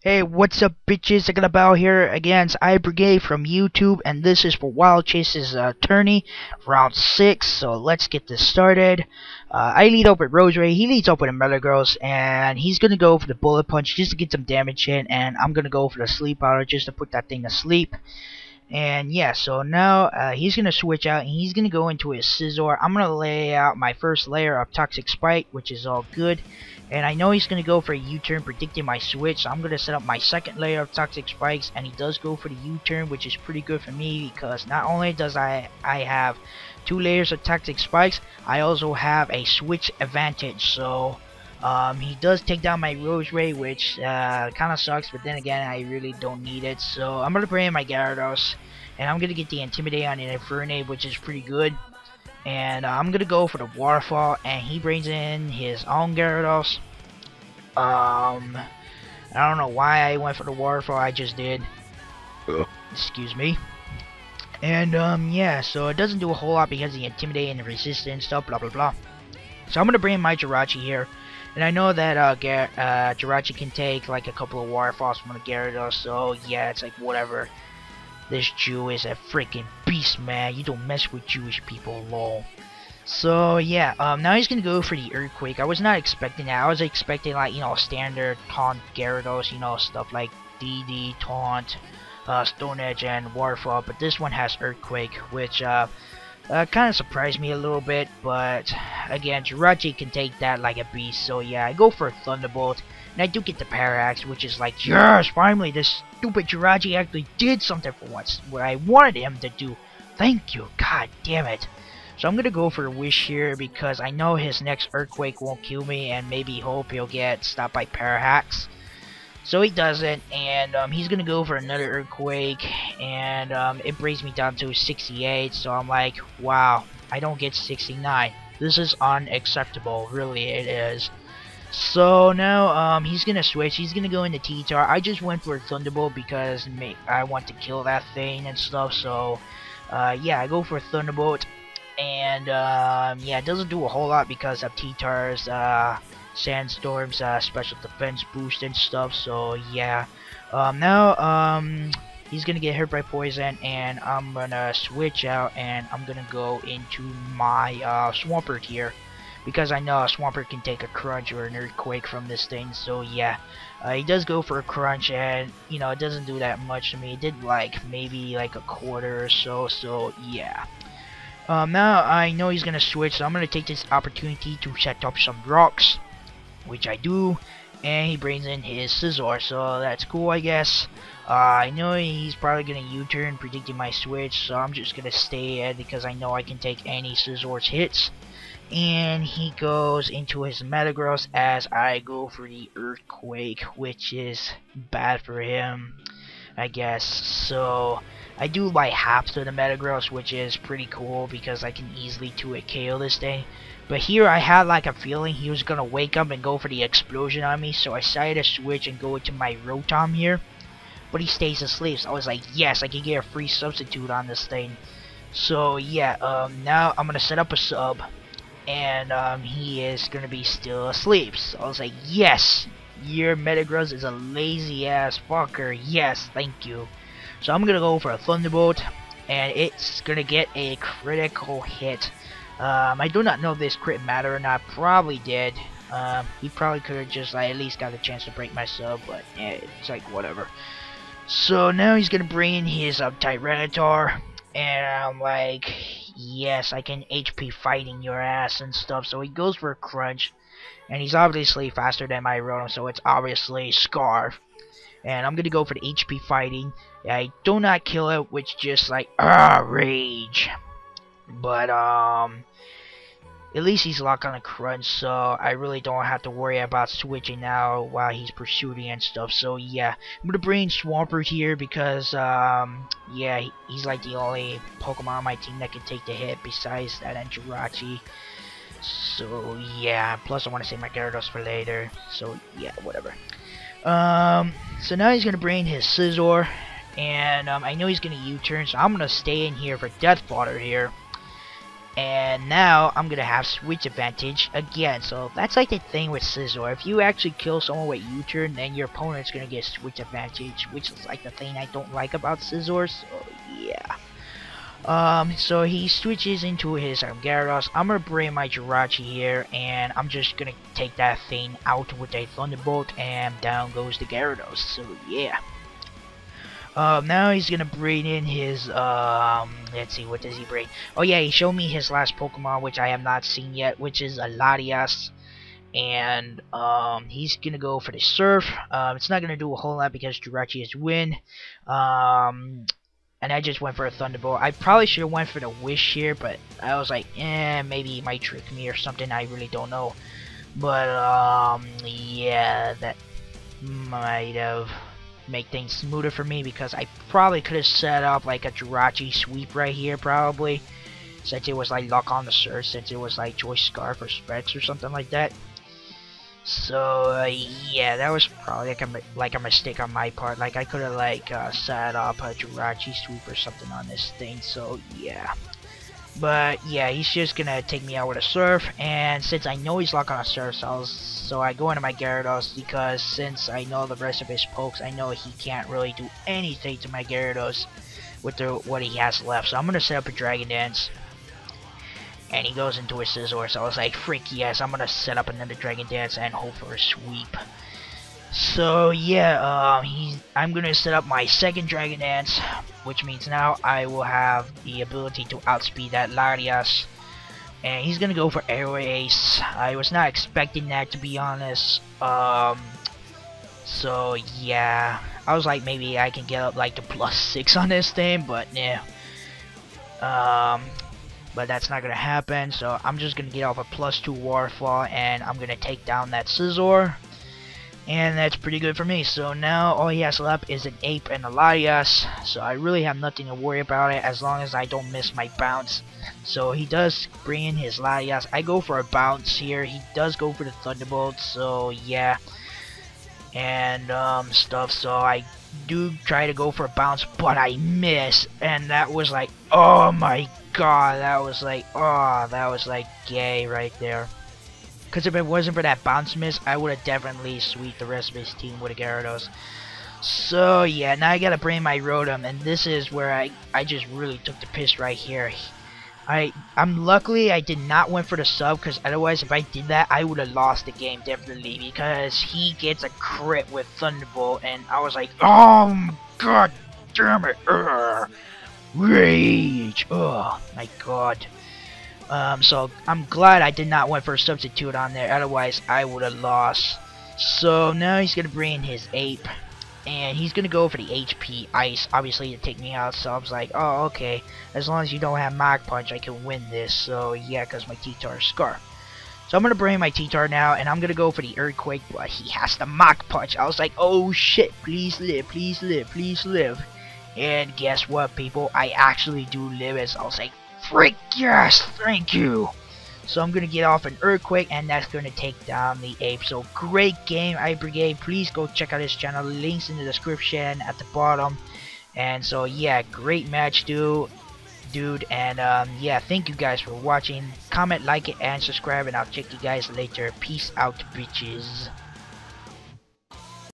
Hey, what's up, bitches? I got about here against iBrigadier from YouTube, and this is for Wilechase's tourney, round 6. So let's get this started. I lead up with Rosary, he leads up with Metagross, and he's gonna go for the Bullet Punch just to get some damage in, and I'm gonna go for the Sleep Powder just to put that thing to sleep. And yeah, so now he's going to switch out and he's going to go into his Scizor. I'm going to lay out my first layer of Toxic Spike, which is all good. And I know he's going to go for a U-turn, predicting my switch. So I'm going to set up my second layer of Toxic Spikes, and he does go for the U-turn, which is pretty good for me because not only does I have 2 layers of Toxic Spikes, I also have a switch advantage. So he does take down my Roserade, which kind of sucks, but then again, I really don't need it. So I'm going to bring in my Gyarados, and I'm going to get the Intimidate on an Infernape, which is pretty good. And I'm going to go for the Waterfall, and he brings in his own Gyarados. I don't know why I went for the Waterfall, I just did. Excuse me. And yeah, so it doesn't do a whole lot because of the Intimidate and the Resistance stuff, blah blah blah. So I'm going to bring in my Jirachi here. And I know that Jirachi can take like a couple of Waterfalls from the Gyarados, so yeah, it's like whatever. This Jew is a freaking beast, man. You don't mess with Jewish people, lol. So yeah, now he's gonna go for the Earthquake. I was not expecting that. I was expecting like, you know, standard taunt Gyarados, you know, stuff like DD, taunt, Stone Edge, and Waterfall. But this one has Earthquake, which kind of surprised me a little bit, but again, Jirachi can take that like a beast, so yeah, I go for a Thunderbolt, and I do get the Parallax, which is like, yes, finally, this stupid Jirachi actually did something for once, what I wanted him to do. Thank you, god damn it. So I'm gonna go for a Wish here, because I know his next Earthquake won't kill me, and maybe hope he'll get stopped by Parallax. So he doesn't, and he's gonna go for another Earthquake, and it brings me down to 68. So I'm like, wow, I don't get 69. This is unacceptable, really it is. So now he's gonna switch. He's gonna go into T-Tar. I just went for a Thunderbolt because I want to kill that thing and stuff. So yeah, I go for a Thunderbolt, and yeah, it doesn't do a whole lot because of T-Tar's Sandstorm's special defense boost and stuff. So yeah, now he's gonna get hurt by poison, and I'm gonna switch out and I'm gonna go into my Swampert here, because I know a Swampert can take a Crunch or an Earthquake from this thing. So yeah, he does go for a Crunch, and you know, it doesn't do that much to me. It did like maybe like a quarter or so. So yeah. Now I know he's gonna switch, so I'm gonna take this opportunity to set up some rocks, which I do, and he brings in his Scizor, so that's cool, I guess. I know he's probably gonna U-turn, predicting my switch, so I'm just gonna stay ahead because I know I can take any Scizor's hits. And he goes into his Metagross as I go for the Earthquake, which is bad for him, I guess. So I do buy half to the Metagross, which is pretty cool because I can easily 2-hit KO this thing. But here I had like a feeling he was gonna wake up and go for the explosion on me, so I decided to switch and go into my Rotom here. But he stays asleep, so I was like, yes, I can get a free substitute on this thing. So yeah, now I'm gonna set up a sub, and he is gonna be still asleep. So I was like, yes, your Metagross is a lazy ass fucker. Yes, thank you. So I'm gonna go for a Thunderbolt, and it's gonna get a critical hit. I do not know if this crit mattered or not. Probably did. He probably could have just like, at least got a chance to break my sub, but yeah, it's like whatever. So now he's gonna bring in his Tyranitar, and I'm like, yes, I can HP fighting your ass and stuff. So he goes for a Crunch, and he's obviously faster than my Rotom, so it's obviously Scarf. And I'm gonna go for the HP fighting. I do not kill it, which just like rage. But at least he's locked on a Crunch, so I really don't have to worry about switching now while he's pursuing and stuff. So yeah, I'm gonna bring Swampert here because yeah, he's like the only Pokemon on my team that can take the hit besides that and Jirachi. So yeah, plus I want to save my Gyarados for later. So yeah, whatever. So now he's gonna bring his Scizor, and I know he's gonna U-turn, so I'm gonna stay in here for Death Fodder here. And now I'm gonna have switch advantage again. So that's like the thing with Scizor. If you actually kill someone with U-turn, then your opponent's gonna get switch advantage, which is like the thing I don't like about Scizor. So yeah. So he switches into his Gyarados. I'm gonna bring my Jirachi here, and I'm just gonna take that thing out with a Thunderbolt, and down goes the Gyarados. So yeah. Now he's gonna bring in his, let's see, what does he bring? Oh yeah, he showed me his last Pokemon, which I have not seen yet, which is a Latias. And, he's gonna go for the Surf. It's not gonna do a whole lot because Jirachi is Wind. And I just went for a Thunderbolt. I probably should have went for the Wish here, but I was like, maybe he might trick me or something. I really don't know. But, yeah, that might have made things smoother for me because I probably could have set up like a Jirachi sweep right here, probably. Since it was like Lock on the Surf, since it was like Choice Scarf or Specs or something like that. So yeah, that was probably like a mistake on my part. Like I could have like set up a Jirachi sweep or something on this thing. So yeah, but yeah, he's just gonna take me out with a Surf, and since I know he's locked on a Surf, so I go into my Gyarados because since I know the rest of his pokes, I know he can't really do anything to my Gyarados with what he has left. So I'm gonna set up a Dragon Dance. And he goes into a Scizor, so I was like, frick yes, I'm gonna set up another Dragon Dance and hope for a sweep. So yeah, I'm gonna set up my second Dragon Dance, which means now I will have the ability to outspeed that Latias. And he's gonna go for Air Ace. I was not expecting that, to be honest. So yeah, I was like, maybe I can get up like to +6 on this thing, but yeah. But that's not gonna happen, so I'm just gonna get off a +2 Waterfall, and I'm gonna take down that Scizor, and that's pretty good for me. So now all he has left is an Ape and a Latias, so I really have nothing to worry about it as long as I don't miss my bounce. So he does bring in his Latias. I go for a bounce here. He does go for the Thunderbolt, so yeah, and stuff. So I do try to go for a bounce, but I miss, and that was like, oh my god, that was like gay right there. Because if it wasn't for that bounce miss, I would have definitely sweeped the rest of his team with a Gyarados. So yeah, now I gotta bring my Rotom, and this is where I just really took the piss right here. I'm luckily I did not went for the sub, because otherwise if I did that I would have lost the game definitely, because he gets a crit with Thunderbolt, and I was like, oh god damn it, rage, oh my god. So I'm glad I did not went for a substitute on there, otherwise I would have lost. So now he's gonna bring in his Ape, and he's gonna go for the HP Ice, obviously, to take me out. So I was like, oh okay, as long as you don't have Mach Punch, I can win this. So yeah, because my T-Tar is Scar. So I'm gonna bring my T-Tar now, and I'm gonna go for the Earthquake, but he has the Mach Punch. I was like, oh shit, please live, please live, please live. And guess what, people? I actually do live it. So I was like, freak yes, thank you. So I'm gonna get off an Earthquake, and that's gonna take down the Ape. So great game, iBrigadier. Please go check out his channel. Links in the description at the bottom. And so yeah, great match, dude. And yeah, thank you guys for watching. Comment, like it, and subscribe, and I'll check you guys later. Peace out, bitches.